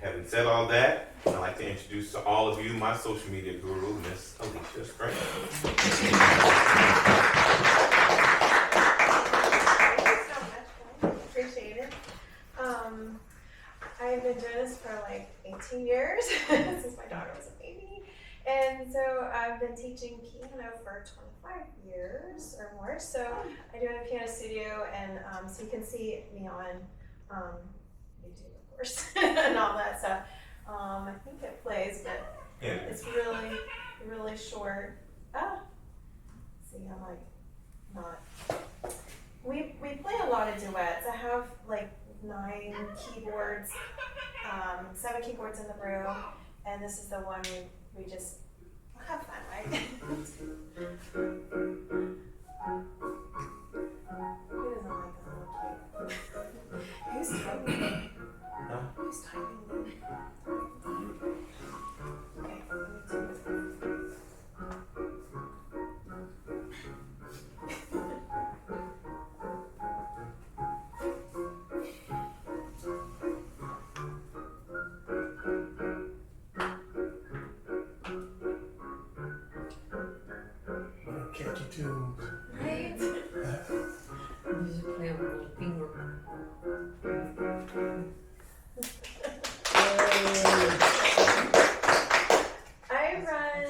having said all that, I'd like to introduce to all of you my social media guru, Miss Alecia. Thank you so much, guys. Appreciate it. I've been doing this for like 18 years since my daughter was a baby. And so I've been teaching piano for 25 years or more. So I do have a piano studio, and so you can see me on YouTube, of course, and all that stuff. I think it plays, but it's really, really short. See, I'm like not. We play a lot of duets. I have like 9 keyboards, 7 keyboards in the room, and this is the one we just have fun, right? Who doesn't like a little cake? Who's typing? Huh? Who's typing? Okay, let me do this. Catchy tunes. Right? Music play with a little finger. I run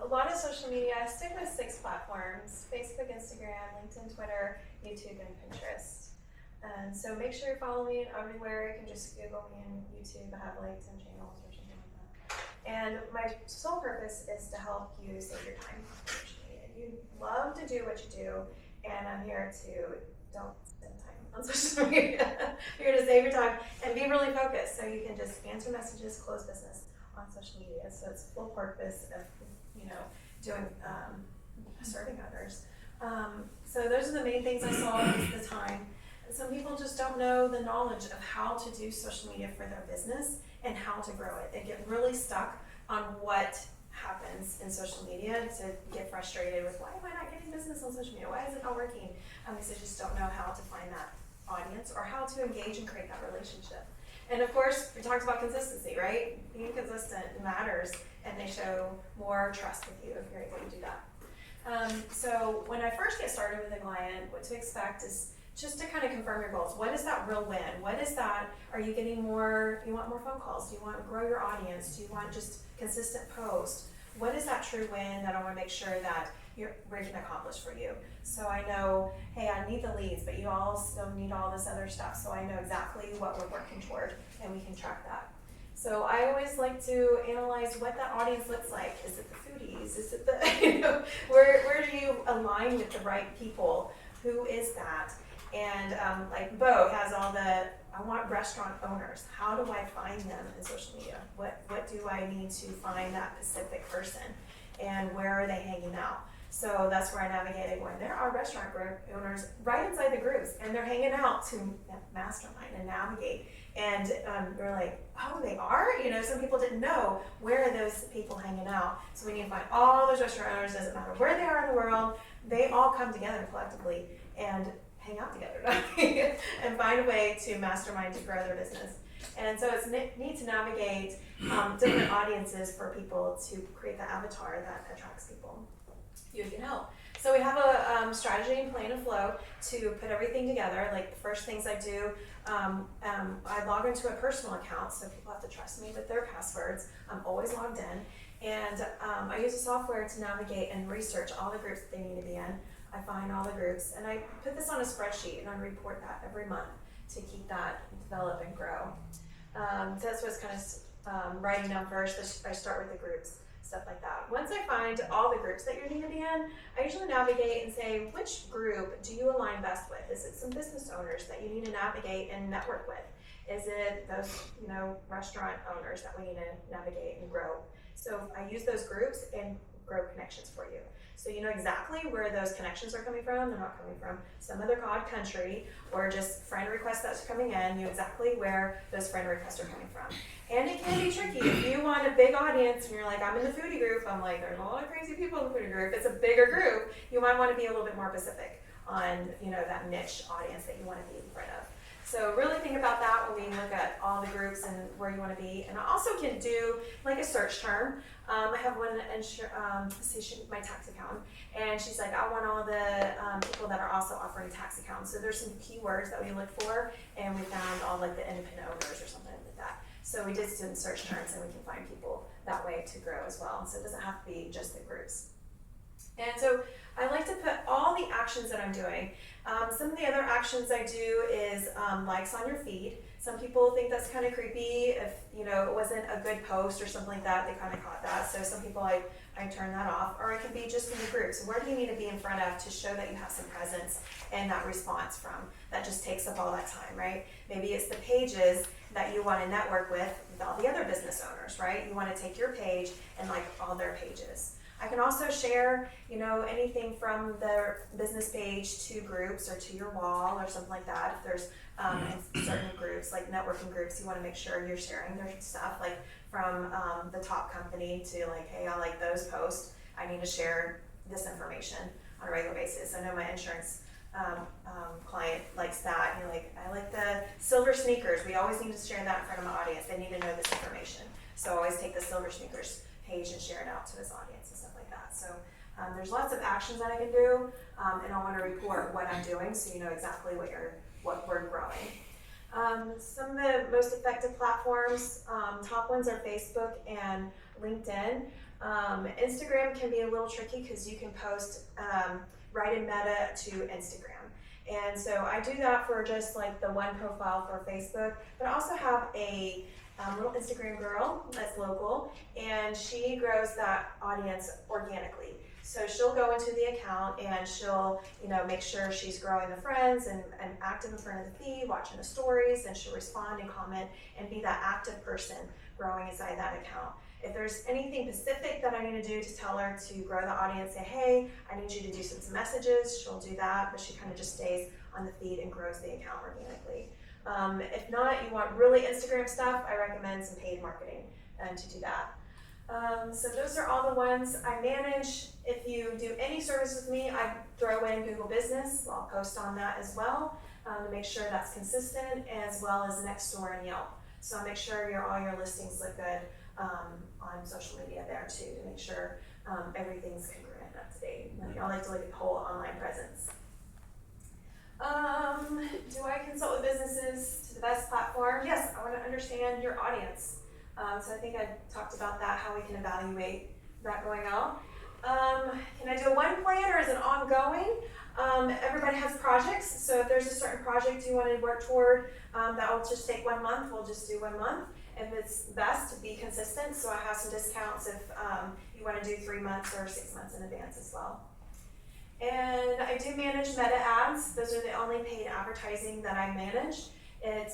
a lot of social media. I stick with 6 platforms: Facebook, Instagram, LinkedIn, Twitter, YouTube, and Pinterest. And so make sure you follow me everywhere. You can just Google me on YouTube. I have like 10 channels or something like that. And my sole purpose is to help you save your time on social media. You love to do what you do, and I'm here to don't spend time on social media. You're here to save your time and be really focused, so you can just answer messages, close business on social media. So it's full purpose of doing serving others. So those are the main things I saw at the time. Some people just don't know the knowledge of how to do social media for their business and how to grow it. They get really stuck on what happens in social media to get frustrated with, why am I not getting business on social media? Why is it not working? Because they just don't know how to find that audience or how to engage and create that relationship. And of course, we talked about consistency, right? Being consistent matters, and they show more trust with you if you're able to do that. So when I first get started with a client, what to expect is just to kind of confirm your goals. What is that real win? What is that? Are you getting more? You want more phone calls? Do you want to grow your audience? Do you want just consistent posts? What is that true win that I want to make sure that we can accomplish for you? So I know, hey, I need the leads, but you also need all this other stuff. So I know exactly what we're working toward, and we can track that. So I always like to analyze what that audience looks like. Is it the foodies? Is it the, where do you align with the right people? Who is that? And like Bo has all the, I want restaurant owners. How do I find them in social media? What do I need to find that specific person? And where are they hanging out? So that's where I navigated going, there are restaurant group owners right inside the groups, and they're hanging out to mastermind and navigate. And we're like, oh, they are? Some people didn't know, where are those people hanging out? So we need to find all those restaurant owners, doesn't matter where they are in the world, they all come together collectively and hang out together and find a way to mastermind to grow their business. And so it's neat to navigate different audiences for people to create the avatar that attracts people you can help. So we have a strategy and plan and flow to put everything together. Like the first things I do, I log into a personal account, so people have to trust me with their passwords. I'm always logged in, and I use a software to navigate and research all the groups that they need to be in. I find all the groups, and I put this on a spreadsheet, and I report that every month to keep that develop and grow. So that's what's kind of writing down first. I start with the groups, stuff like that. Once I find all the groups that you're going to be in, I usually navigate and say, which group do you align best with? Is it some business owners that you need to navigate and network with? Is it those, restaurant owners that we need to navigate and grow? So I use those groups and grow connections for you. So you know exactly where those connections are coming from. They're not coming from some other odd country or just friend requests that's coming in. You know exactly where those friend requests are coming from. And it can be tricky. If you want a big audience and you're like, I'm in the foodie group, I'm like, there's a lot of crazy people in the foodie group. If it's a bigger group, you might want to be a little bit more specific on that niche audience that you want to be in front of. So really think about that when we look at all the groups and where you want to be. And I also can do like a search term. I have one my tax account, and she's like, I want all the people that are also offering tax accounts. So there's some keywords that we look for, and we found all like the independent owners or something like that. So we did some search terms, and we can find people that way to grow as well. So it doesn't have to be just the groups. And so I like to put all the actions that I'm doing. Some of the other actions I do is likes on your feed. Some people think that's kind of creepy if it wasn't a good post or something like that. They kind of caught that. So some people I turn that off. Or it can be just in the group. So where do you need to be in front of to show that you have some presence and that response from? That just takes up all that time, right? Maybe it's the pages that you want to network with all the other business owners, right? You want to take your page and like all their pages. I can also share, anything from their business page to groups or to your wall or something like that. If there's certain groups, like networking groups, you want to make sure you're sharing their stuff, like from the top company to like, hey, I like those posts. I need to share this information on a regular basis. I know my insurance client likes that. You're like, I like the silver sneakers. We always need to share that in front of my audience. They need to know this information. So I always take the silver sneakers page and share it out to his audience and stuff like that. So there's lots of actions that I can do, and I want to report what I'm doing so you know exactly what we're growing. Some of the most effective platforms, top ones are Facebook and LinkedIn. Instagram can be a little tricky because you can post right in Meta to Instagram. And so I do that for just like the one profile for Facebook, but I also have a little Instagram girl that's local, and she grows that audience organically. So she'll go into the account and she'll, make sure she's growing the friends and active in front of the feed, watching the stories, and she'll respond and comment and be that active person growing inside that account. If there's anything specific that I need to do to tell her to grow the audience, say, hey, I need you to do some messages, she'll do that, but she kind of just stays on the feed and grows the account organically. If not, you want really Instagram stuff, I recommend some paid marketing to do that. So those are all the ones I manage. If you do any service with me, I throw in Google Business. I'll post on that as well to make sure that's consistent, as well as Nextdoor and Yelp. So I'll make sure all your listings look good on social media there too, to make sure everything's congruent and up to date. I like to look at the whole online presence. Do I consult with businesses to the best platform? Yes, I want to understand your audience. So I think I talked about that, how we can evaluate that going out. Can I do a one plan or is it ongoing? Everybody has projects, so if there's a certain project you want to work toward that will just take 1 month, we'll just do 1 month. If it's best to be consistent, so I have some discounts if you want to do 3 months or 6 months in advance as well. And I do manage Meta ads. Those are the only paid advertising that I manage. It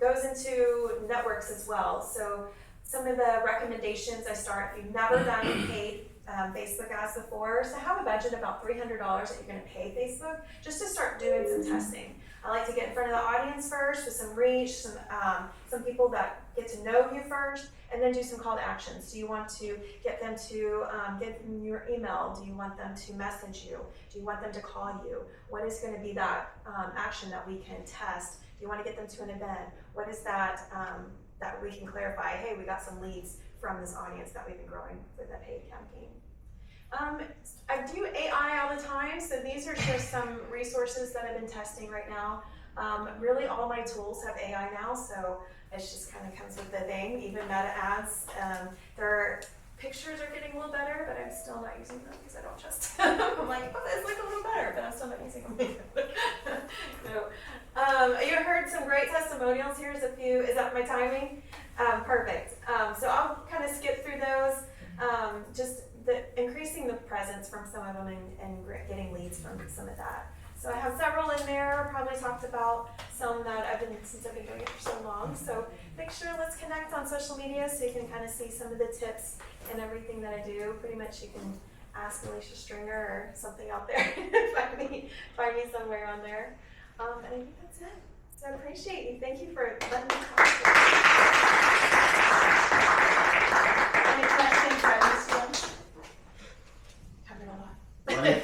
goes into networks as well. So some of the recommendations I start, if you've never done paid Facebook ads before, so have a budget about $300 that you're going to pay Facebook just to start doing some testing. I like to get in front of the audience first with some reach, some people that get to know you first, and then do some call to actions. Do you want to get them to get your email? Do you want them to message you? Do you want them to call you? What is going to be that action that we can test? Do you want to get them to an event? What is that that we can clarify? Hey, we got some leads from this audience that we've been growing for the paid campaign. I do AI all the time, so these are just some resources that I've been testing right now. Really all my tools have AI now, so it just kind of comes with the thing. Even Meta ads, their pictures are getting a little better, but I'm still not using them because I don't trust them. I'm like, oh, it's like a little better, but I'm still not using them. So, you heard some great testimonials. Here's a few. Is that my timing? Perfect. So I'll kind of skip through those. Just increasing the presence from some of them and getting leads from some of that. So I have several in there. Probably talked about some that since I've been doing it for so long. So make sure let's connect on social media so you can kind of see some of the tips and everything that I do. Pretty much you can ask Alecia Stringer or something out there. find me somewhere on there. And I think that's it. So I appreciate you. Thank you for letting me talk. Any questions for this one? Covered a lot. Right.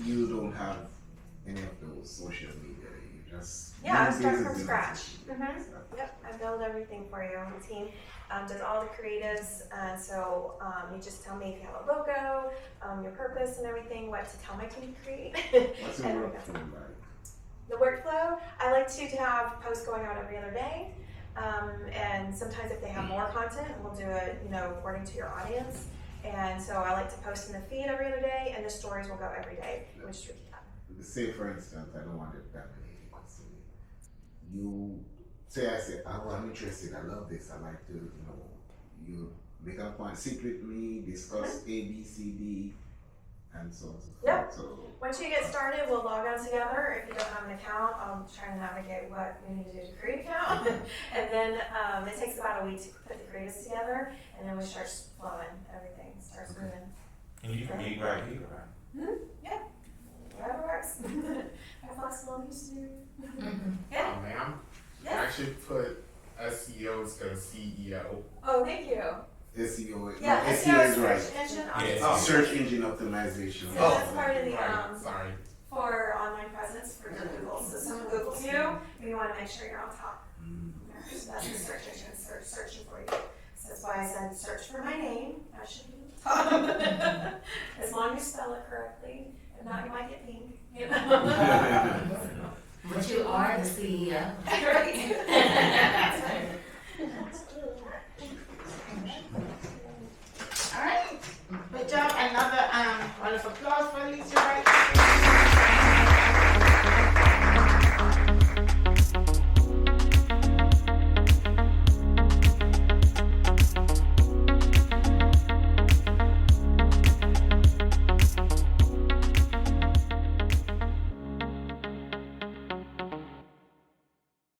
You don't have any of those social media. You just Yeah, I'm use it for you. The team does all the creatives, and so you just tell me if you have a logo, your purpose and everything, what to tell my team to create. What's your And workflow like? the workflow, I like to have posts going out every other day. And sometimes if they have more content, we'll do it, according to your audience. And so I like to post in the feed every other day, and the stories will go every day. We just repeat that. Say, for instance, I don't want it that many people see it. You say, I say, oh, I'm interested, I love this, I like to, you make a point, sit with me, discuss A, B, C, D, and so on. Yep. So, Once you get started, we'll log on together. If you don't have an account, I'll try to navigate what we need to do to create an account. And then it takes about a week to put the creatives together, and then we start flowing. Everything starts moving. And you can meet right here, right? Yeah. Whatever works. How flexible used to do. Yeah. Ma'am, I Yeah. actually put SEO instead of CEO. Oh, thank you. SEO, Yeah, no, SEO SEO is is right. search engine Yeah. optimization. Search engine optimization. So that's part of the Right, sorry. for online presence for Google. So someone Googles you, you want to make sure you're on top. So that's the search engine searching for you. So that's why I said search for my name. That should be on top. As long as you spell it correctly. If not, you might get pinged. But you are the CEO. Right. That's right. All right. Good job. Another round of applause for Alecia right here.